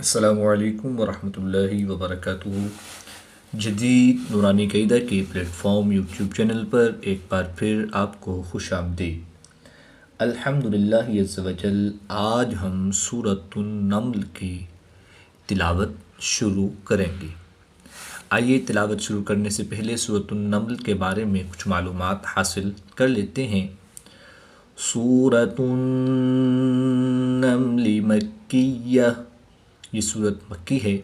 السلام علیکم ورحمۃ اللہ وبرکاتہ۔ جدید نورانی قاعدہ کے پلیٹ فارم یوٹیوب چینل پر ایک بار پھر آپ کو خوش آمدید۔ الحمدللہ عز وجل، آج ہم سورۃ النمل کی تلاوت شروع کریں گے۔ آئیے تلاوت شروع کرنے سے پہلے سورۃ النمل کے بارے میں کچھ معلومات حاصل کر لیتے ہیں۔ سورۃ النمل مکیہ، یہ صورت مکی ہے۔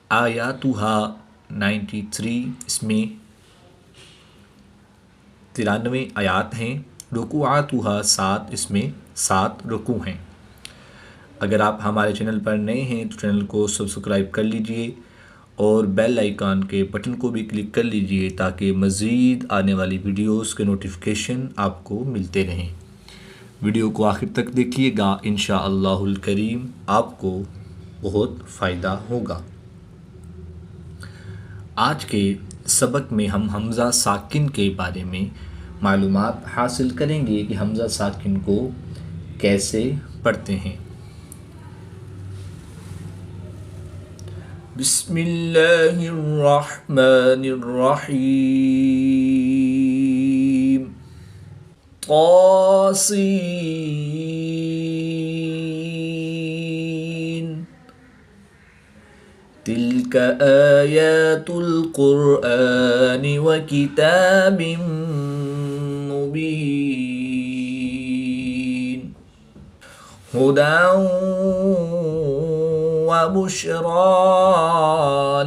آیاتہا 93، اس میں 93 آیات ہیں۔ رکوعاتہا 7، اس میں 7 رکوع ہیں۔ اگر آپ ہمارے چینل پر نئے ہیں تو چینل کو سبسکرائب کر لیجئے اور بیل آئیکن کے بٹن کو بھی کلک کر لیجئے تاکہ مزید آنے والی ویڈیوز کے نوٹیفیکیشن آپ کو ملتے رہیں۔ ویڈیو کو آخر تک دیکھیے گا، انشاءاللہ الکریم آپ کو بہت فائدہ ہوگا۔ آج کے سبق میں ہم حمزہ ساکن کے بارے میں معلومات حاصل کریں گے کہ حمزہ ساکن کو کیسے پڑھتے ہیں۔ بسم اللہ الرحمن الرحیم۔ طاسین، تلک آیات القرآن وکتاب مبین، ہدی وبشری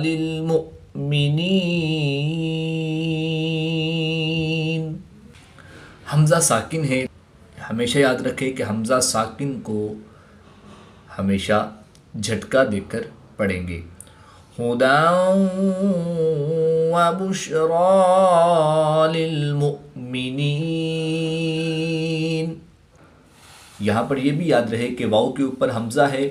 للمؤمنین۔ حمزہ ساکن ہے، ہمیشہ یاد رکھیں کہ حمزہ ساکن کو ہمیشہ جھٹکا دے کر پڑھیں گے۔ ہدی وبشری للمؤمنین۔ یہاں پر یہ بھی یاد رہے کہ واؤ کے اوپر حمزہ ہے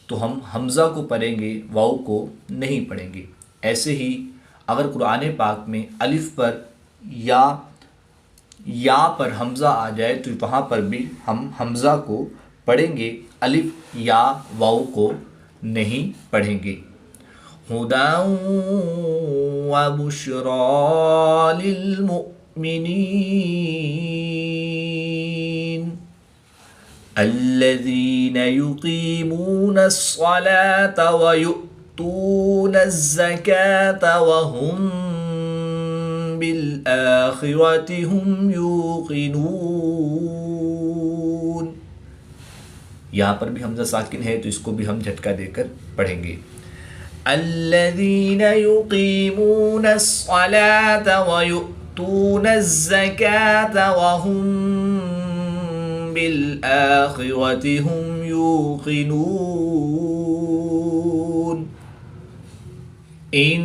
تو ہم حمزہ کو پڑھیں گے، واؤ کو نہیں پڑھیں گے۔ ایسے ہی اگر قرآن پاک میں الف پر یا پر حمزہ آ جائے تو وہاں پر بھی ہم حمزہ کو پڑھیں گے، الف یا واؤ کو نہیں پڑھیں گے۔ ہدی وبشری للمؤمنین، الذین یقیمون الصلاة ویؤتون الزکاة وهم بالآخرة هم یوقنون۔ یہاں پر بھی حمزہ ساکن ہے تو اس کو بھی ہم جھٹکا دے کر پڑھیں گے۔ الذین یقیمون الصلاة ویؤتون الزکاة وهم بالآخرة هم یوقنون، ان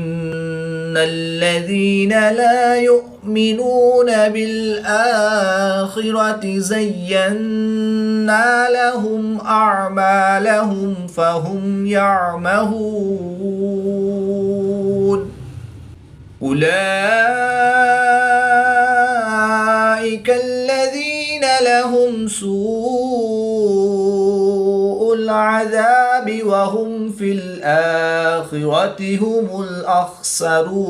الذین لا یؤمنون بالآخرة زینا لهم اعمالهم فهم یعمہون، اولئک الذین لهم سوء العذاب وهم فی الآخرة هم الاخسرون،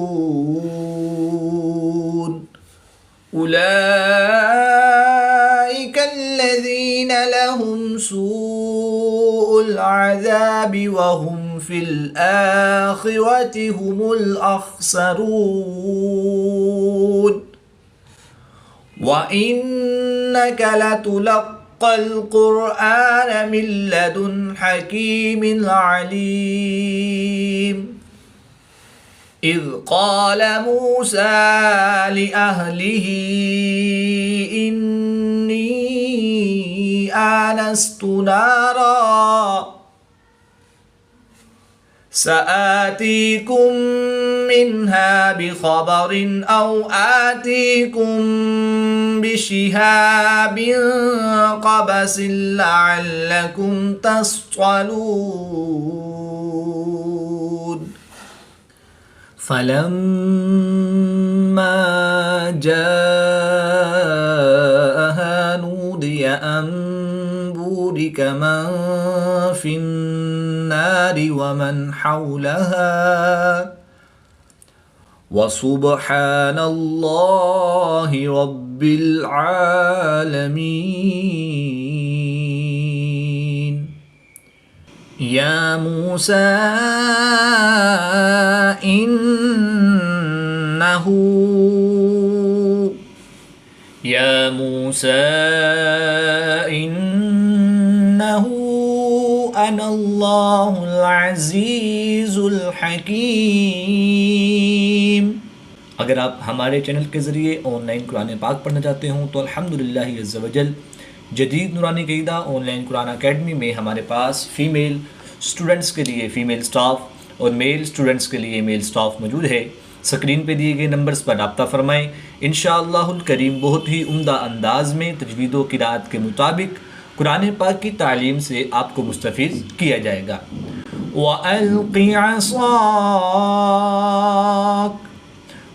اولئک الذین لهم سوء العذاب وهم فی الآخرة هم الاخسرون، وَإِنَّكَ لَتُلَقَّى الْقُرْآنَ مِنْ لَدُنْ حَكِيمٍ عَلِيمٍ، إِذْ قَالَ مُوسَى لِأَهْلِهِ إِنِّي آنَسْتُ نَارًا سآتيكم منها بخبر أو آتيكم بشهاب قبس لعلكم تصطلون، فلما جاءها نودي أن بورك من في النار ومن حولها وسبحان الله رب العالمين. يا موسى إنه أنا الله العزيز الحكيم. اگر آپ ہمارے چینل کے ذریعے آن لائن قرآن پاک پڑھنا چاہتے ہوں تو الحمدللہ عز وجل جدید نورانی قیدہ آن لائن قرآن اکیڈمی میں ہمارے پاس فیمیل اسٹوڈنٹس کے لیے فیمیل سٹاف اور میل اسٹوڈنٹس کے لیے میل سٹاف موجود ہے. سکرین پہ دیے گئے نمبرز پر رابطہ فرمائیں. انشاءاللہ الکریم بہت ہی عمدہ انداز میں تجوید و قرأت کے مطابق قرآن پاک کی تعلیم سے آپ کو مستفیض کیا جائے گا. وَأَلْقِ عَصَاكَ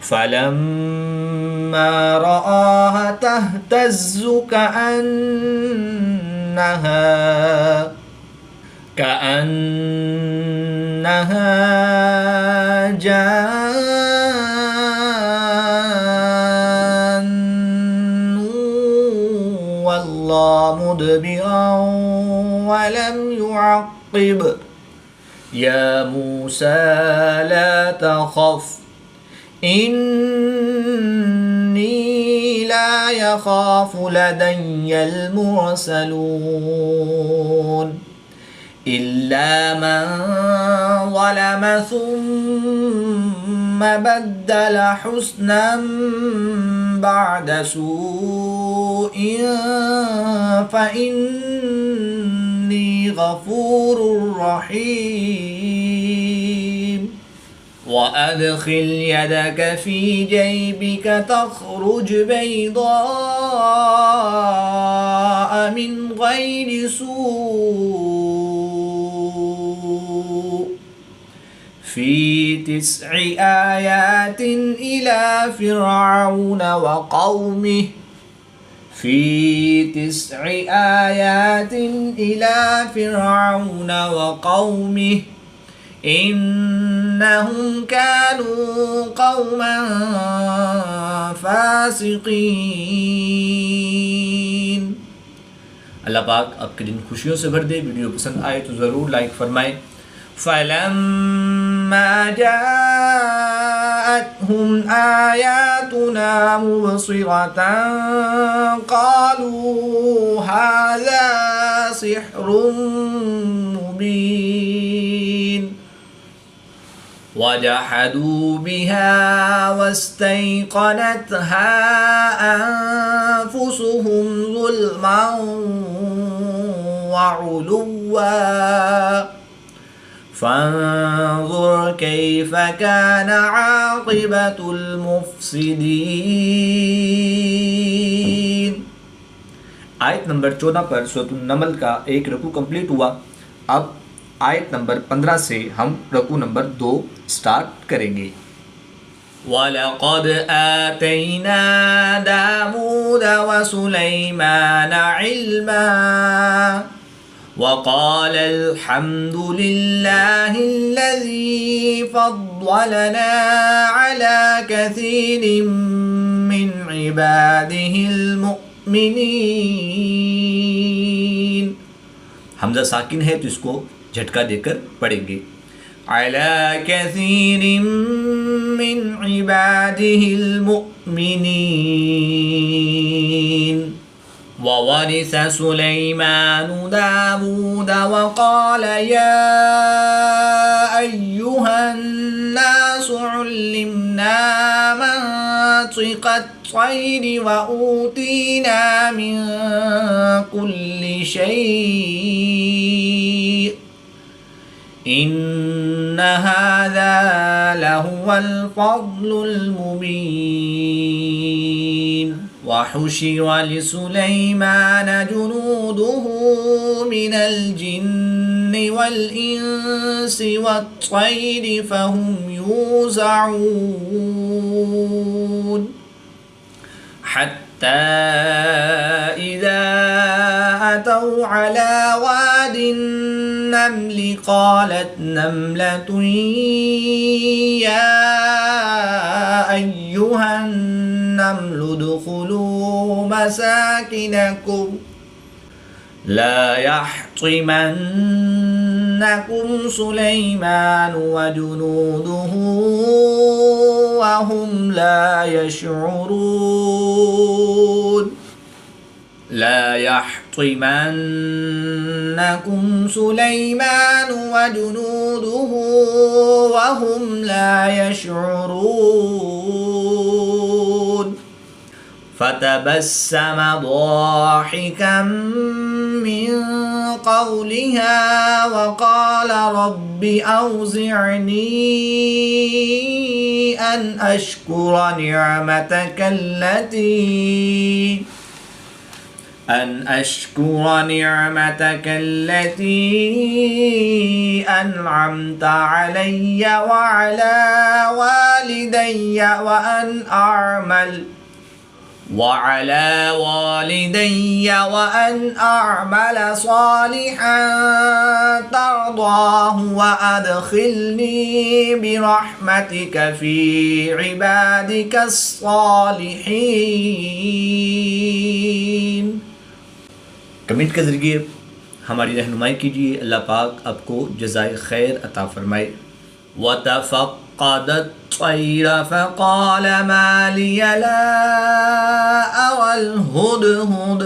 فَلَمَّا رَآهَا تَهْتَزُّ كأنها جان وَلَّى مُدْبِرًا وَلَمْ يُعَقِّبْ. يَا مُوسَى لَا تَخَفْ إِنِّي لَا يَخَافُ لَدَيَّ الْمُرْسَلُونَ إِلَّا مَنْ ظَلَمَ ثُمَّ بَدَّلَ حُسْنًا بَعْدَ سُوءٍ فَإِنِّي غَفُورٌ رَحِيمٌ. وَأَدْخِلْ يَدَكَ فِي جَيْبِكَ تَخْرُجْ بَيْضَاءَ مِنْ غَيْرِ سُوءٍ فِي 9 آيَاتٍ إِلَى فِرْعَوْنَ وَقَوْمِهِ إِنَّهُمْ كَانُوا قَوْمًا فَاسِقِينَ. اللہ پاک آپ کے دن خوشیوں سے بھر دے. ویڈیو پسند آئے تو ضرور لائک فرمائیں. فَلَمَّا جَاءَتْهُمْ آيَاتُنَا مُبْصِرَةً قَالُوا هَذَا سِحْرٌ مُبِينٌ وَجَحَدُوا بِهَا وَاسْتَيْقَنَتْهَا أَنفُسُهُمْ ظُلْمًا وَعُلُوًّا فَانظُرْ كَيْفَ كَانَ عَاقِبَةُ الْمُفْسِدِينَ. آیت نمبر 14 پر سورۃ النمل کا ایک رکوع کمپلیٹ ہوا. اب آیت نمبر 15 سے ہم رکوع نمبر 2 سٹارٹ کریں گے. وَلَقَدْ آتَيْنَا دَاوُودَ وَسُلَيْمَانَ عِلْمًا وَقَالَ الْحَمْدُ لِلَّهِ الَّذِي فَضَّلَنَا عَلَى كَثِيرٍ مِّنْ عِبَادِهِ الْمُؤْمِنِينَ. حمزہ ساکن ہے تو اس کو جھٹکا دے کر پڑھیں گے. عَلَى كَثِيرٍ مِّنْ عِبَادِهِ الْمُؤْمِنِينَ. وَوَرِثَ سُلَيْمَانُ دَاوُودَ وَقَالَ يَا أَيُّهَا النَّاسُ عُلِّمْنَا مَنطِقَ الطَّيْرِ وَأُوتِينَا مِن كُلِّ شَيْءٍ إِنَّ هَذَا لَهُوَ الْفَضْلُ الْمُبِينُ. وَحُشِرَ لِسُلَيْمَانَ جُنُودُهُ مِنَ الْجِنِّ وَالْإِنسِ وَالطَّيْرِ فَهُمْ يُوزَعُونَ حَتَّى حتى إذا أتوا على واد النمل قالت نملة يا أيها النمل ادخلوا مساكنكم لا يحطمنكم سليمان وجنوده وهم لا يشعرون لا يحطمنكم سليمان وجنوده وهم لا يشعرون فتبسم ضاحكا من قولها وقال رب أوزعني أن أشكر نعمتك التي أنعمت علي وعلى والدي وأن أعمل صالحا ترضاه وأدخلني برحمتك في عبادك الصالحين. کمنٹ کے ذریعے ہماری رہنمائی کیجیے. اللہ پاک آپ کو جزائے خیر عطا فرمائے. وَتَفَقَّدَ الطَّيْرَ فَقَالَ مَا لِيَ لَا أَرَى الْهُدْهُدَ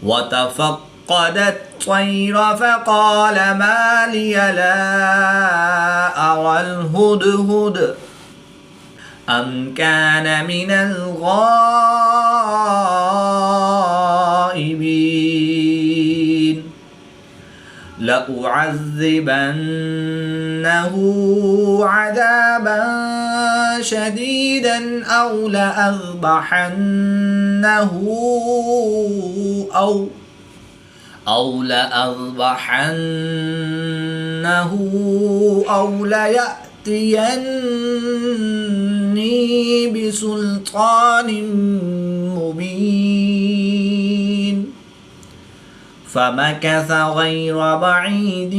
وَتَفَقَّدَ الطَّيْرَ فَقَالَ مَا لِيَ لَا أَرَى الْهُدْهُدَ أَمْ كَانَ مِنَ الْغَائِبِينَ لَأُعَذِّبَنَّهُ عَذَابًا شَدِيدًا أَوْ لَيَأْتِيَنِّي بِسُلْطَانٍ مُبِينٍ. فمكث غير بعيد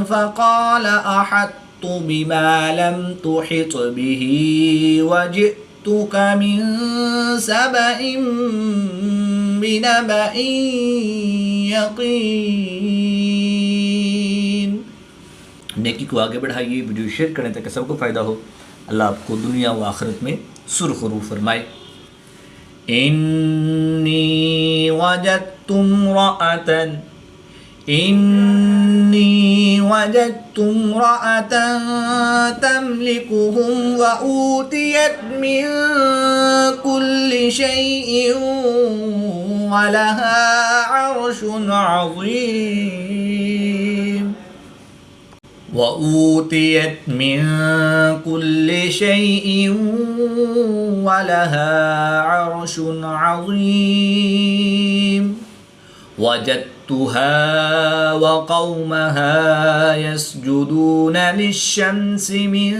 فقال أحطت بما لم تحط به وجئتك من سبأ بنبأ يقين. نیکی کو آگے بڑھائیے، ویڈیو شیئر کرنے تک سب کو فائدہ ہو. اللہ آپ کو دنیا و آخرت میں سرخرو فرمائے. إني وجدت امرأة تملكهم وأوتيت من كل شيء ولها عرش عظيم. وأوتيت من كل شيء ولها عرش عظيم. وجدتها وقومها يسجدون للشمس من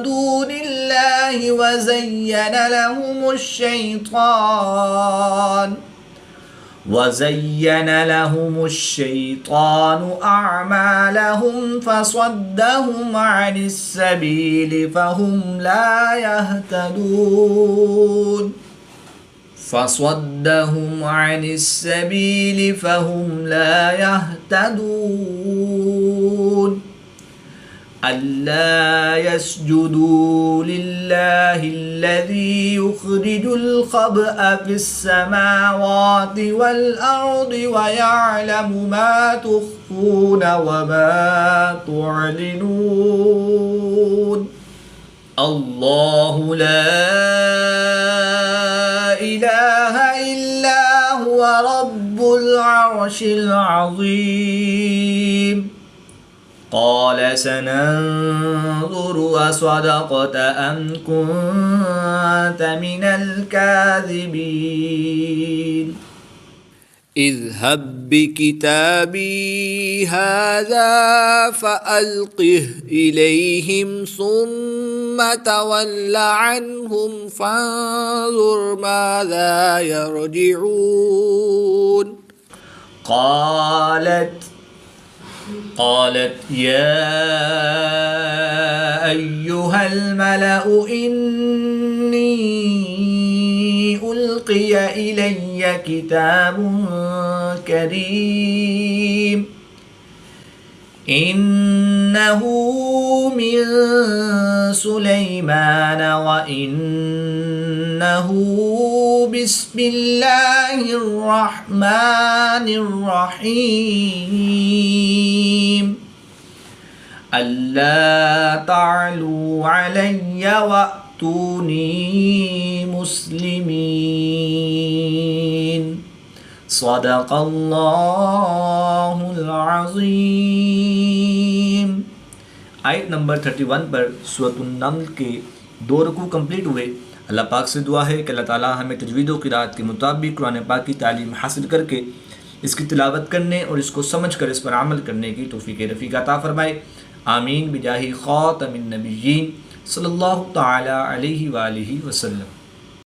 دون الله وزين لهم الشيطان أعمالهم فصدهم عن السبيل فهم لا يهتدون. ألا يسجدوا لله الذي يخرج الخبأ في السماوات والأرض ويعلم ما تخفون وما تعلنون. الله لا إله إلا هو رب العرش العظيم. قال سننظر أصدقت أم كنت من الكاذبين. اذهب بكتابي هذا فألقه إليهم ثم تول عنهم فانظر ماذا يرجعون. قالت يا أيها الملأ إني ألقي إلي كتاب كريم إنه من سليمان وإنه بسم الله الرحمن الرحيم ألا تعلوا علي وأتوني مسلمين. صدق اللہ العظیم. آیت نمبر 31 پر سورۃ النمل کے 2 رکوع کمپلیٹ ہوئے. اللہ پاک سے دعا ہے کہ اللہ تعالی ہمیں تجوید و قرات کے مطابق قرآن پاک کی تعلیم حاصل کر کے اس کی تلاوت کرنے اور اس کو سمجھ کر اس پر عمل کرنے کی توفیق رفیق عطا فرمائے. آمین بجاہ خاتم النبیین صلی اللہ تعالی علیہ وآلہ وسلم.